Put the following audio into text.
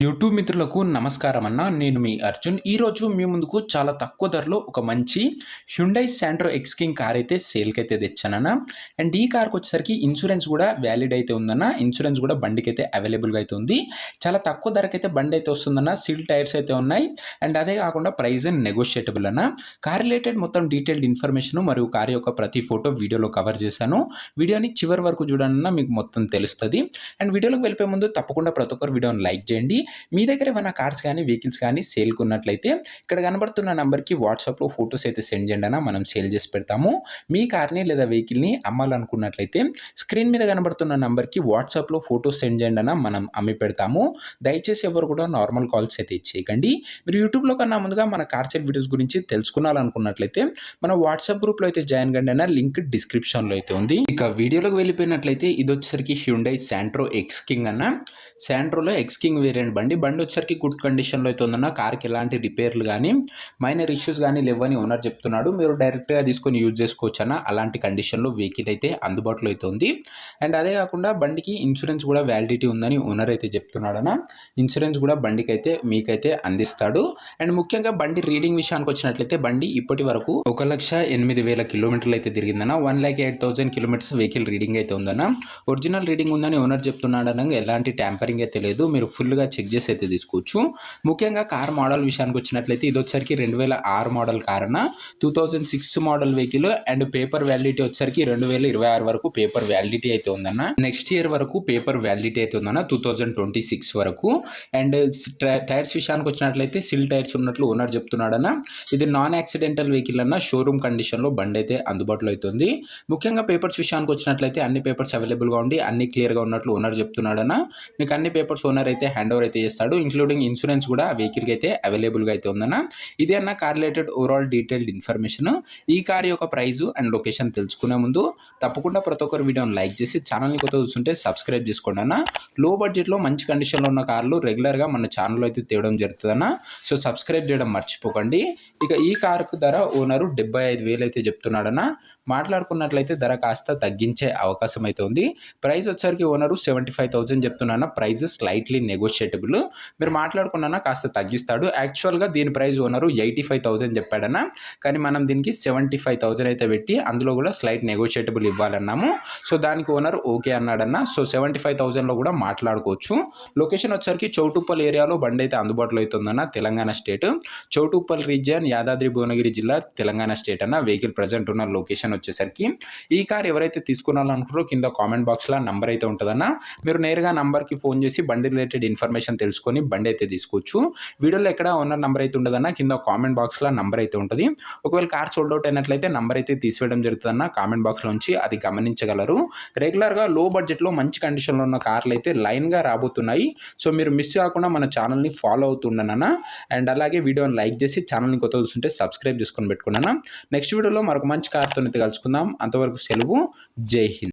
YouTube మిత్రులకు నమస్కారం అన్న. నేను మీ అర్జున్. ఈరోజు మీ ముందుకు చాలా తక్కువ ధరలో ఒక మంచి Hyundai Santro X king car అయితే సేల్‌కైతే తెచ్చానన్న. అండ్ ఈ కార్‌కొచ్చేసరికి ఇన్స్యూరెన్స్ కూడా వ్యాలిడ్ అయితే ఉందన్న. ఇన్స్యూరెన్స్ కూడా బండికైతే అవైలబుల్‌గా అయితే ఉంది. చాలా తక్కువ ధరకైతే బండైతే వస్తుందన్న. సీల్ టైర్స్ అయితే ఉన్నాయి. అండ్ అదే కాకుండా ప్రైస్ నెగోషియేటబుల్ అన్న. కార్ రిలేటెడ్ మొత్తం డీటెయిల్డ్ ఇన్ఫర్మేషన్ మరియు కార్ యొక్క ప్రతి ఫోటో వీడియోలో కవర్ చేశాను. వీడియోని చివరి వరకు చూడండి, మీకు మొత్తం తెలుస్తది. అండ్ వీడియోలోకి వెళ్ళిపోయే ముందు తప్పకుండా ప్రతి ఒక్కరు వీడియోని లైక్ చేయండి. మీ దగ్గర ఏమైనా కార్స్ కానీ వెహికల్స్ కానీ సేల్‌కి ఉన్నట్లయితే ఇక్కడ కనబడుతున్న నంబర్‌కి వాట్సాప్‌లో ఫోటోస్ అయితే సెండ్ చేయండి అన్న. మనం సేల్ చేసి పెడతాము. మీ కార్‌ని లేదా వెహికల్‌ని అమ్మాలనుకున్నట్లయితే స్క్రీన్ మీద కనబడుతున్న నంబర్‌కి వాట్సాప్‌లో ఫోటోస్ సెండ్ చేయండి అన్న. మనం అమ్మి పెడతాము. దయచేసి ఎవరు కూడా నార్మల్ కాల్స్ అయితే చేయకండి. మీరు యూట్యూబ్‌లో కన్నా ముందుగా మన కార్ సేల్ వీడియోస్ గురించి తెలుసుకోవాలనుకున్నట్లయితే మన వాట్సాప్ గ్రూప్‌లో అయితే జాయిన్ కండి అన్న. లింక్ డిస్క్రిప్షన్‌లో అయితే ఉంది. ఇక వీడియోలోకి వెళ్ళిపోయినట్లయితే ఇది వచ్చేసరికి హ్యుండై శాంట్రో ఎక్స్ కింగ్ అన్న. శాంట్రోలో ఎక్స్ కింగ్ వేరియంట్ బండి వచ్చేసరికి గుడ్ కండిషన్లో అయితే ఉందన్న. కార్కి ఎలాంటి రిపేర్లు కానీ మైనర్ ఇష్యూస్ కానీ లేవని ఓనర్ చెప్తున్నాడు. మీరు డైరెక్ట్గా తీసుకొని యూజ్ చేసుకోవచ్చు అన్న. అలాంటి కండిషన్లో వెహికల్ అయితే అందుబాటులో అయితే ఉంది. అండ్ అదే కాకుండా బండికి ఇన్సూరెన్స్ కూడా వ్యాలిడిటీ ఉందని ఓనర్ అయితే చెప్తున్నాడు అన్న. ఇన్సూరెన్స్ కూడా బండికి అయితే మీకైతే అందిస్తాడు. అండ్ ముఖ్యంగా బండి రీడింగ్ విషయానికి వచ్చినట్లయితే బండి ఇప్పటి వరకు 1,08,000 కిలోమీటర్లు అయితే తిరిగిందన్న. 1,08,000 కిలోమీటర్స్ వెహికల్ రీడింగ్ అయితే ఉందన్న. ఒరిజినల్ రీడింగ్ ఉందని ఓనర్ చెప్తున్నాడు అన్న. ఎలాంటి ట్యాంపరింగ్ అయితే లేదు. మీరు ఫుల్గా చెక్ చేసి అయితే తీసుకోవచ్చు. ముఖ్యంగా కార్ మోడల్ విషయానికి వచ్చినట్లయితే ఇది వచ్చరికి 2006 మోడల్ కార్ అన్న. 2006 model vehicle. And paper validity వచ్చరికి 2026 వరకు పేపర్ వ్యాలిడిటీ అయితే ఉందన్న. నెక్స్ట్ ఇయర్ వరకు పేపర్ వ్యాలిడిటీ అయితే ఉందన్న. 2026 వరకు. అండ్ టైర్స్ విషయానికి వచ్చినట్లయితే సిల్ టైర్స్ ఉన్నట్లు ఓనర్ చెప్తున్నాడన్న. ఇది నాన్ యాక్సిడెంటల్ వెహికల్ అన్న. షోరూమ్ కండిషన్లో బండి అయితే అందుబాటులో అవుతుంది. ముఖ్యంగా పేపర్స్ విషయానికి వచ్చినట్లయితే అన్ని పేపర్స్ అవైలబుల్గా ఉండి అన్ని క్లియర్గా ఉన్నట్లు ఓనర్ చెప్తున్నాడన్న. మీకు అన్ని పేపర్స్ ఓనర్ అయితే హ్యాండ్ ఓవర్ అయితే చేస్తాడు. ఇంక్లూడింగ్ ఇన్సూరెన్స్ కూడా వెహికల్కి అయితే అవైలబుల్గా అయితే ఉందన్న. ఇదే అన్న car related overall detailed information. ఈ కార్ యొక్క ప్రైస్ అండ్ లొకేషన్ తెలుసుకునే ముందు తప్పకుండా ప్రతి ఒక్కరు వీడియోని లైక్ చేసి ఛానల్ని కొత్త చూస్తుంటే సబ్స్క్రైబ్ చేసుకోండి అన్న. లో బడ్జెట్లో మంచి కండిషన్లో ఉన్న కార్లు రెగ్యులర్గా మన ఛానల్లో అయితే తేవడం జరుగుతుందన్న. సో సబ్స్క్రైబ్ చేయడం మర్చిపోకండి. ఇక ఈ కార్కు ధర ఓనరు 75,000 అయితే చెప్తున్నాడన్న. మాట్లాడుకున్నట్లయితే ధర కాస్త తగ్గించే అవకాశం అయితే ఉంది. ప్రైస్ వచ్చరికి ఓనరు 75,000 చెప్తున్నా. Price slightly negotiable. మీరు మాట్లాడుకున్నా కాస్త తగ్గిస్తాడు. యాక్చువల్గా దీని ప్రైస్ ఓనరు 85,000 చెప్పాడన్న. కానీ మనం దీనికి 75,000 అయితే పెట్టి అందులో కూడా స్లైట్ నెగోషియేటబుల్ ఇవ్వాలన్నాము. సో దానికి ఓనర్ ఓకే అన్నాడన్న. సో 75,000లో కూడా మాట్లాడుకోవచ్చు. లొకేషన్ వచ్చరికి చౌటుప్పల్ ఏరియాలో బండి అయితే అందుబాటులో అవుతుందన్న. తెలంగాణ స్టేట్ చౌటుప్పల్ రీజియన్, యాదాద్రి భువనగిరి జిల్లా, తెలంగాణ స్టేట్ అన్న. వెహికల్ ప్రజెంట్ ఉన్న లొకేషన్ వచ్చేసరికి ఈ కార్ ఎవరైతే తీసుకున్నారనుకుంటారో కింద కామెంట్ బాక్స్లో నంబర్ అయితే ఉంటుందన్న. మీరు నేరుగా నంబర్కి ఫోన్ చేసి బండి రిలేటెడ్ ఇన్ఫర్మేషన్ తెలుసుకొని బండి అయితే తీసుకోవచ్చు. వీడియోలో ఎక్కడ ఓనర్ నంబర్ అయితే ఉండదన్న. కింద కామెంట్ బాక్స్లో నంబర్ అయితే ఉంటుంది. ఒకవేళ కార్ సోల్డ్ అవుట్ అయినట్లయితే నంబర్ అయితే తీసివేయడం జరుగుతుందన్న. కామెంట్ బాక్స్లోంచి అది గమనించగలరు. రెగ్యులర్గా లో బడ్జెట్లో మంచి కండిషన్లో ఉన్న కార్లు అయితే లైన్గా రాబోతున్నాయి. సో మీరు మిస్ కాకుండా మన ఛానల్ని ఫాలో అవుతుండనన్న. అండ్ అలాగే వీడియోని లైక్ చేసి ఛానల్ని కొత్త చూస్తుంటే సబ్స్క్రైబ్ చేసుకొని పెట్టుకున్నాను. నెక్స్ట్ వీడియోలో మరొక మంచి కార్తో అయితే కలుసుకుందాం. అంతవరకు సెలవు. జై హింద్.